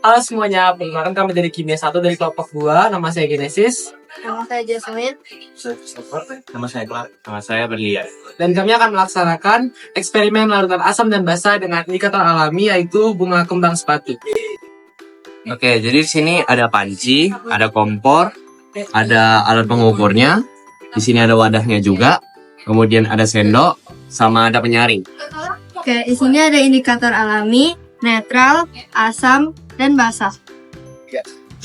Halo semuanya, perkenalkan kami dari Kimia 1 dari kelompok 2. Nama saya Genesis. Nama saya Jasmine. Nama saya Clark. Nama saya Berlian. Dan kami akan melaksanakan eksperimen larutan asam dan basa dengan indikator alami yaitu bunga kembang sepatu. Oke, jadi di sini ada panci, ada kompor, ada alat pengukurnya. Di sini ada wadahnya juga. Kemudian ada sendok, sama ada penyaring. Oke, di sini ada indikator alami, netral, asam, dan basa.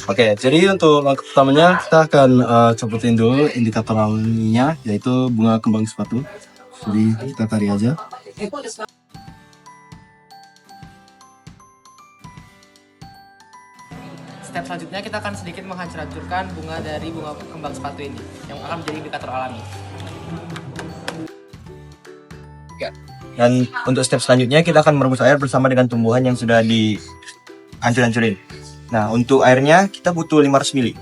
Oke, jadi untuk langkah pertamanya kita akan copotin dulu indikator alaminya, yaitu bunga kembang sepatu. Jadi kita tarik aja. Step selanjutnya kita akan sedikit menghancur-hancurkan bunga dari bunga kembang sepatu ini yang akan menjadi indikator alami. Dan untuk step selanjutnya kita akan merebus air bersama dengan tumbuhan yang sudah dihancur-hancurin. Nah, untuk airnya kita butuh 500 ml.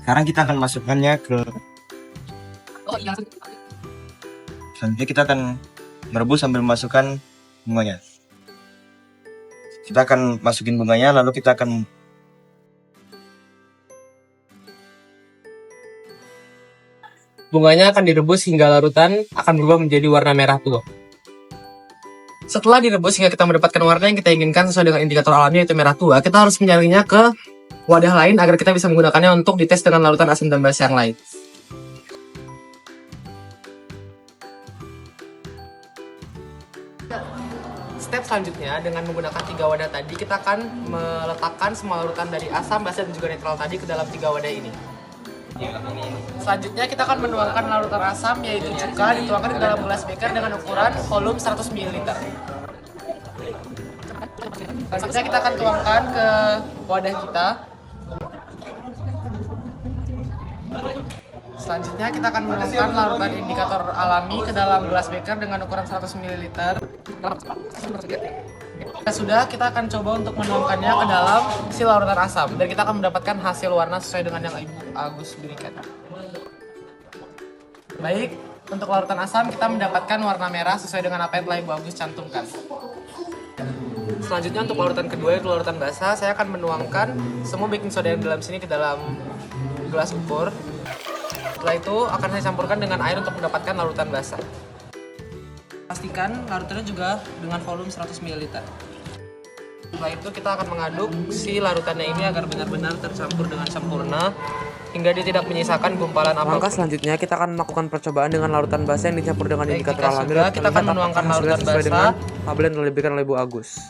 Sekarang kita akan masukkannya ke... Selanjutnya kita akan merebus sambil memasukkan bunganya. Kita akan masukin bunganya, lalu kita akan Bunganya akan direbus hingga larutan akan berubah menjadi warna merah tua. Setelah direbus hingga kita mendapatkan warna yang kita inginkan sesuai dengan indikator alami yaitu merah tua, kita harus menyaringnya ke wadah lain agar kita bisa menggunakannya untuk dites dengan larutan asam dan basa yang lain. Step selanjutnya, dengan menggunakan 3 wadah tadi, kita akan meletakkan semua larutan dari asam, basa, dan juga netral tadi ke dalam 3 wadah ini. Selanjutnya kita akan menuangkan larutan asam yaitu cuka dituangkan ke dalam gelas beker dengan ukuran volume 100 ml. Selanjutnya kita akan tuangkan ke wadah kita. Selanjutnya kita akan menuangkan larutan indikator alami ke dalam gelas beker dengan ukuran 100 ml. Sudah, kita akan coba untuk menuangkannya ke dalam si larutan asam dan kita akan mendapatkan hasil warna sesuai dengan yang Ibu Agus berikan. Baik, untuk larutan asam kita mendapatkan warna merah sesuai dengan apa yang telah Ibu Agus cantumkan. Selanjutnya untuk larutan kedua yaitu larutan basa, saya akan menuangkan semua baking soda yang dalam sini ke dalam gelas ukur. Setelah itu akan saya campurkan dengan air untuk mendapatkan larutan basa. Pastikan larutannya juga dengan volume 100 ml. Setelah itu kita akan mengaduk si larutannya ini agar benar-benar tercampur dengan sempurna hingga dia tidak menyisakan gumpalan apapun. Langkah selanjutnya kita akan melakukan percobaan dengan larutan basa yang dicampur dengan indikator alami. Kita akan menuangkan larutan basa dengan tabel yang telah diberikan oleh Bu Agus.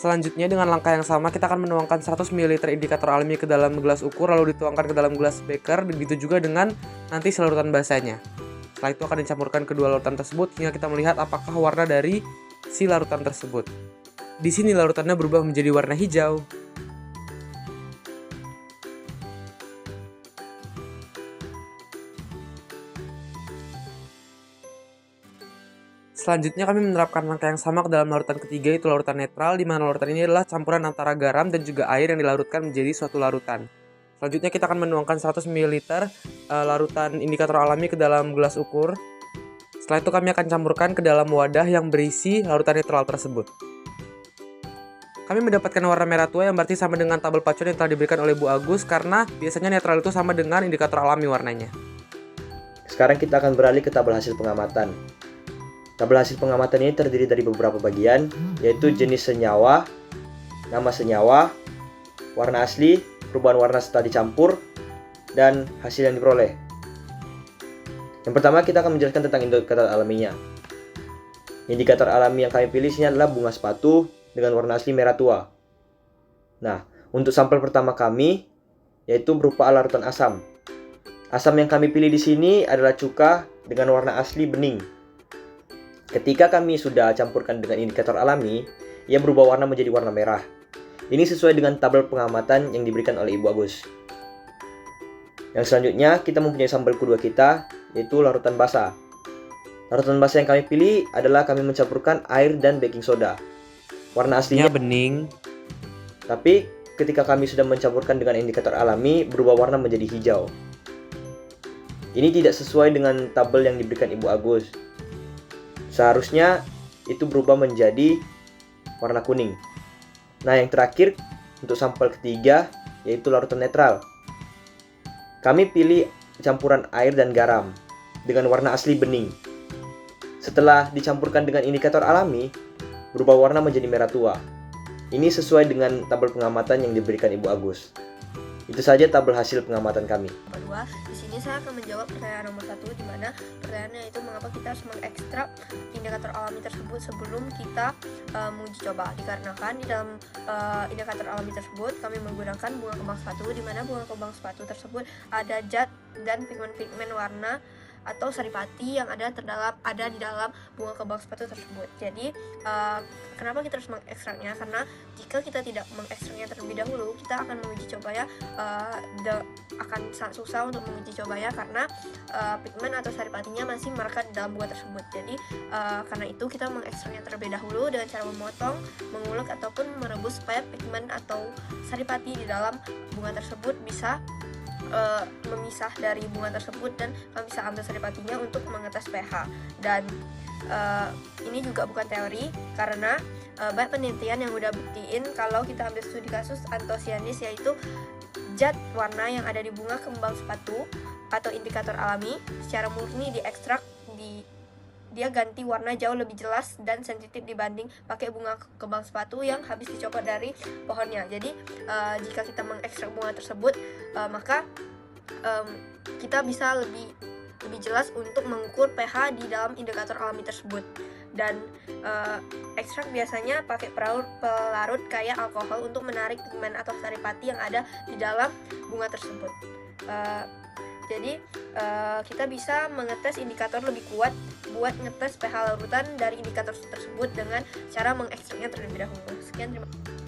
Selanjutnya dengan langkah yang sama kita akan menuangkan 100 ml indikator alami ke dalam gelas ukur lalu dituangkan ke dalam gelas beker, begitu juga dengan nanti larutan basanya. Setelah itu akan dicampurkan kedua larutan tersebut hingga kita melihat apakah warna dari si larutan tersebut. Di sini larutannya berubah menjadi warna hijau. Selanjutnya kami menerapkan langkah yang sama ke dalam larutan ketiga yaitu larutan netral, di mana larutan ini adalah campuran antara garam dan juga air yang dilarutkan menjadi suatu larutan. Selanjutnya kita akan menuangkan 100 ml larutan indikator alami ke dalam gelas ukur. Setelah itu kami akan campurkan ke dalam wadah yang berisi larutan netral tersebut. Kami mendapatkan warna merah tua yang berarti sama dengan tabel pacuan yang telah diberikan oleh Bu Agus karena biasanya netral itu sama dengan indikator alami warnanya. Sekarang kita akan beralih ke tabel hasil pengamatan. Tabel hasil pengamatan ini terdiri dari beberapa bagian, yaitu jenis senyawa, nama senyawa, warna asli, perubahan warna setelah dicampur, dan hasil yang diperoleh. Yang pertama kita akan menjelaskan tentang indikator alaminya. Indikator alami yang kami pilih sini adalah bunga sepatu dengan warna asli merah tua. Nah, untuk sampel pertama kami yaitu berupa larutan asam. Asam yang kami pilih di sini adalah cuka dengan warna asli bening. Ketika kami sudah campurkan dengan indikator alami, ia berubah warna menjadi warna merah. Ini sesuai dengan tabel pengamatan yang diberikan oleh Ibu Agus. Yang selanjutnya kita mempunyai sampel kedua kita, yaitu larutan basa. Larutan basa yang kami pilih adalah kami mencampurkan air dan baking soda. Warna aslinya bening. Tapi ketika kami sudah mencampurkan dengan indikator alami, berubah warna menjadi hijau. Ini tidak sesuai dengan tabel yang diberikan Ibu Agus. Seharusnya itu berubah menjadi warna kuning. Nah, yang terakhir untuk sampel ketiga yaitu larutan netral. Kami pilih campuran air dan garam dengan warna asli bening. Setelah dicampurkan dengan indikator alami, berubah warna menjadi merah tua. Ini sesuai dengan tabel pengamatan yang diberikan Ibu Agus. Itu saja tabel hasil pengamatan kami. Kedua, di sini saya akan menjawab pertanyaan nomor 1, di mana pertanyaannya itu mengapa kita harus mengekstrak indikator alami tersebut sebelum kita menguji coba. Dikarenakan di dalam indikator alami tersebut kami menggunakan bunga kembang sepatu, di mana bunga kembang sepatu tersebut ada zat dan pigmen-pigmen warna atau saripati yang ada di dalam bunga kembang sepatu tersebut. Jadi kenapa kita harus mengekstraknya? Karena jika kita tidak mengekstraknya terlebih dahulu, kita akan menguji coba akan sangat susah untuk menguji coba karena pigmen atau saripatinya masih merekat di dalam bunga tersebut. Jadi karena itu kita mengekstraknya terlebih dahulu dengan cara memotong, mengulek ataupun merebus supaya pigmen atau saripati di dalam bunga tersebut bisa memisah dari bunga tersebut dan kami bisa ambil saripatinya untuk mengetes pH. Dan ini juga bukan teori karena banyak penelitian yang udah buktiin kalau kita ambil studi kasus antosianis, yaitu zat warna yang ada di bunga kembang sepatu atau indikator alami secara murni diekstrak, dia ganti warna jauh lebih jelas dan sensitif dibanding pakai bunga kembang sepatu yang habis dicopot dari pohonnya. Jadi jika kita mengekstrak bunga tersebut, maka kita bisa lebih jelas untuk mengukur pH di dalam indikator alami tersebut. Dan ekstrak biasanya pakai pelarut kayak alkohol untuk menarik pigmen atau saripati yang ada di dalam bunga tersebut. Jadi kita bisa mengetes indikator lebih kuat buat ngetes pH larutan dari indikator tersebut dengan cara mengekstraknya terlebih dahulu. Sekian, terima kasih.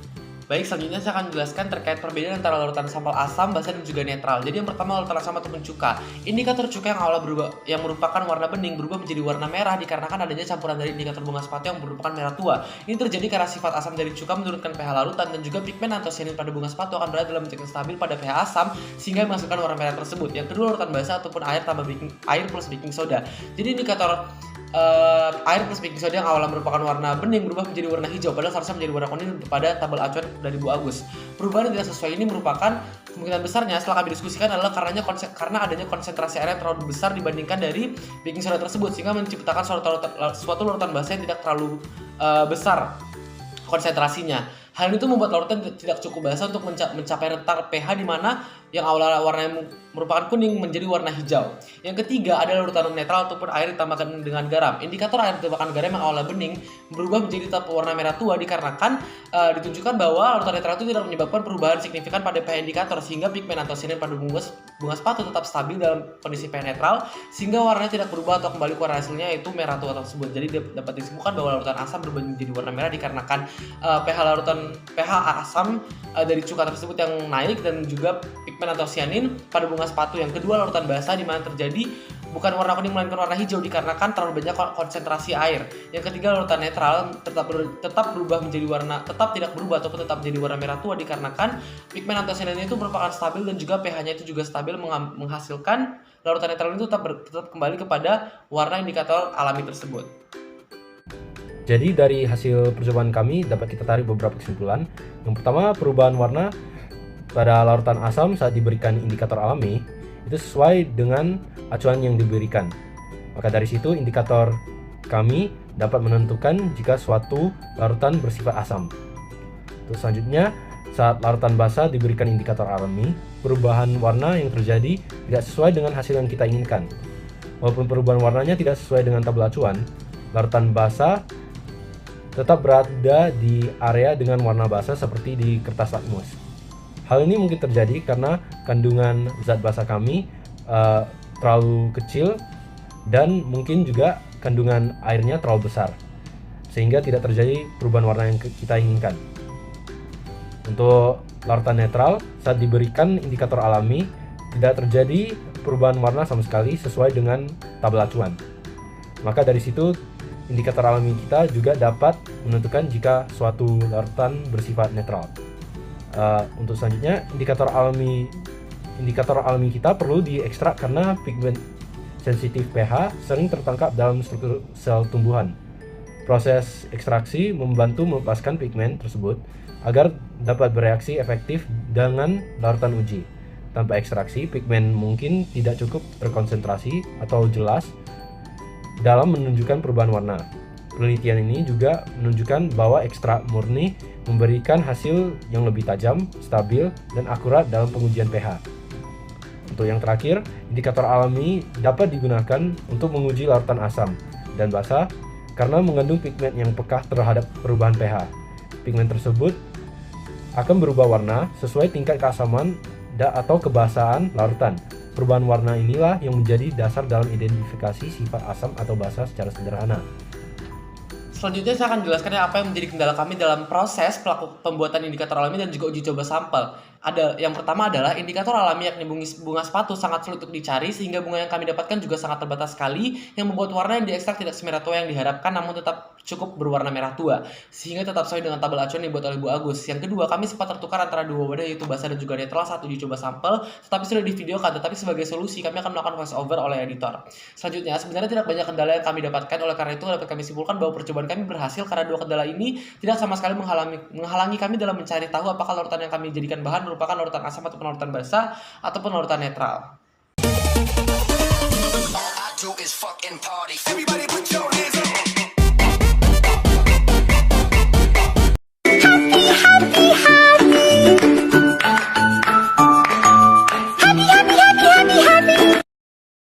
Baik, selanjutnya saya akan menjelaskan terkait perbedaan antara larutan sampel asam, basa, dan juga netral. Jadi yang pertama larutan asam ataupun cuka. Indikator cuka yang awalnya yang merupakan warna bening berubah menjadi warna merah dikarenakan adanya campuran dari indikator bunga sepatu yang merupakan merah tua. Ini terjadi karena sifat asam dari cuka menurunkan pH larutan dan juga pigmen antosianin pada bunga sepatu akan berada dalam titik stabil pada pH asam sehingga menghasilkan warna merah tersebut. Yang kedua larutan basa ataupun air plus baking soda. Jadi indikator air plus baking soda yang awalnya merupakan warna bening berubah menjadi warna hijau padahal seharusnya menjadi warna kuning pada tabel acuan dari Bu Agus. Perubahan yang tidak sesuai ini merupakan kemungkinan besarnya setelah kami diskusikan adalah karena adanya konsentrasi air yang terlalu besar dibandingkan dari baking soda tersebut sehingga menciptakan suatu larutan basa yang tidak terlalu besar konsentrasinya. Hal itu membuat larutan tidak cukup basa untuk mencapai rentang pH di mana yang awalnya warna merupakan kuning menjadi warna hijau. Yang ketiga adalah larutan netral ataupun air ditambahkan dengan garam. Indikator air ditambahkan garam yang awalnya bening berubah menjadi warna merah tua dikarenakan ditunjukkan bahwa larutan netral itu tidak menyebabkan perubahan signifikan pada pH indikator sehingga pigmen antosianin pada bunga sepatu tetap stabil dalam kondisi pH netral sehingga warnanya tidak berubah atau kembali ke warna hasilnya yaitu merah tua tersebut. Jadi dapat disimpulkan bahwa larutan asam berubah menjadi warna merah dikarenakan pH asam dari cuka tersebut yang naik dan juga pigmen antosianin pada bunga sepatu. Yang kedua larutan basa di mana terjadi bukan warna kuning melainkan warna hijau dikarenakan terlalu banyak konsentrasi air. Yang ketiga larutan netral tetap berubah menjadi tetap tidak berubah ataupun tetap menjadi warna merah tua dikarenakan pigmen antosianin itu merupakan stabil dan juga pH-nya itu juga stabil menghasilkan larutan netral itu tetap kembali kepada warna indikator alami tersebut. Jadi dari hasil percobaan kami dapat kita tarik beberapa kesimpulan. Yang pertama, perubahan warna pada larutan asam saat diberikan indikator alami itu sesuai dengan acuan yang diberikan. Maka dari situ indikator kami dapat menentukan jika suatu larutan bersifat asam. Terus selanjutnya, saat larutan basa diberikan indikator alami, perubahan warna yang terjadi tidak sesuai dengan hasil yang kita inginkan. Walaupun perubahan warnanya tidak sesuai dengan tabel acuan, larutan basa tetap berada di area dengan warna basa seperti di kertas lakmus. Hal ini mungkin terjadi karena kandungan zat basa kami terlalu kecil dan mungkin juga kandungan airnya terlalu besar sehingga tidak terjadi perubahan warna yang kita inginkan. Untuk larutan netral, saat diberikan indikator alami tidak terjadi perubahan warna sama sekali sesuai dengan tabel acuan. Maka dari situ indikator alami kita juga dapat menentukan jika suatu larutan bersifat netral. Untuk selanjutnya, indikator alami kita perlu diekstrak karena pigmen sensitif pH sering tertangkap dalam struktur sel tumbuhan. Proses ekstraksi membantu melepaskan pigmen tersebut agar dapat bereaksi efektif dengan larutan uji. Tanpa ekstraksi, pigmen mungkin tidak cukup terkonsentrasi atau jelas dalam menunjukkan perubahan warna. Penelitian ini juga menunjukkan bahwa ekstrak murni memberikan hasil yang lebih tajam, stabil, dan akurat dalam pengujian pH. Untuk yang terakhir, indikator alami dapat digunakan untuk menguji larutan asam dan basa karena mengandung pigmen yang peka terhadap perubahan pH. Pigmen tersebut akan berubah warna sesuai tingkat keasaman atau kebasahan larutan. Perubahan warna inilah yang menjadi dasar dalam identifikasi sifat asam atau basa secara sederhana. Selanjutnya saya akan jelaskan apa yang menjadi kendala kami dalam proses pembuatan indikator alami dan juga uji coba sampel. Yang pertama adalah indikator alami yakni bunga sepatu sangat sulit untuk dicari sehingga bunga yang kami dapatkan juga sangat terbatas sekali yang membuat warna yang diekstrak tidak semerah tua yang diharapkan namun tetap cukup berwarna merah tua sehingga tetap sesuai dengan tabel acuan yang dibuat oleh Bu Agus. Yang kedua, kami sempat tertukar antara dua wadah yaitu basa dan juga netral saat uji coba sampel tetapi sudah divideokan, tetapi sebagai solusi kami akan melakukan voice over oleh editor. Selanjutnya, sebenarnya tidak banyak kendala yang kami dapatkan, oleh karena itu dapat kami simpulkan bahwa percobaan kami berhasil karena dua kendala ini tidak sama sekali menghalangi kami dalam mencari tahu apakah larutan yang kami jadikan bahan merupakan larutan asam ataupun larutan basa ataupun larutan netral. Happy, happy,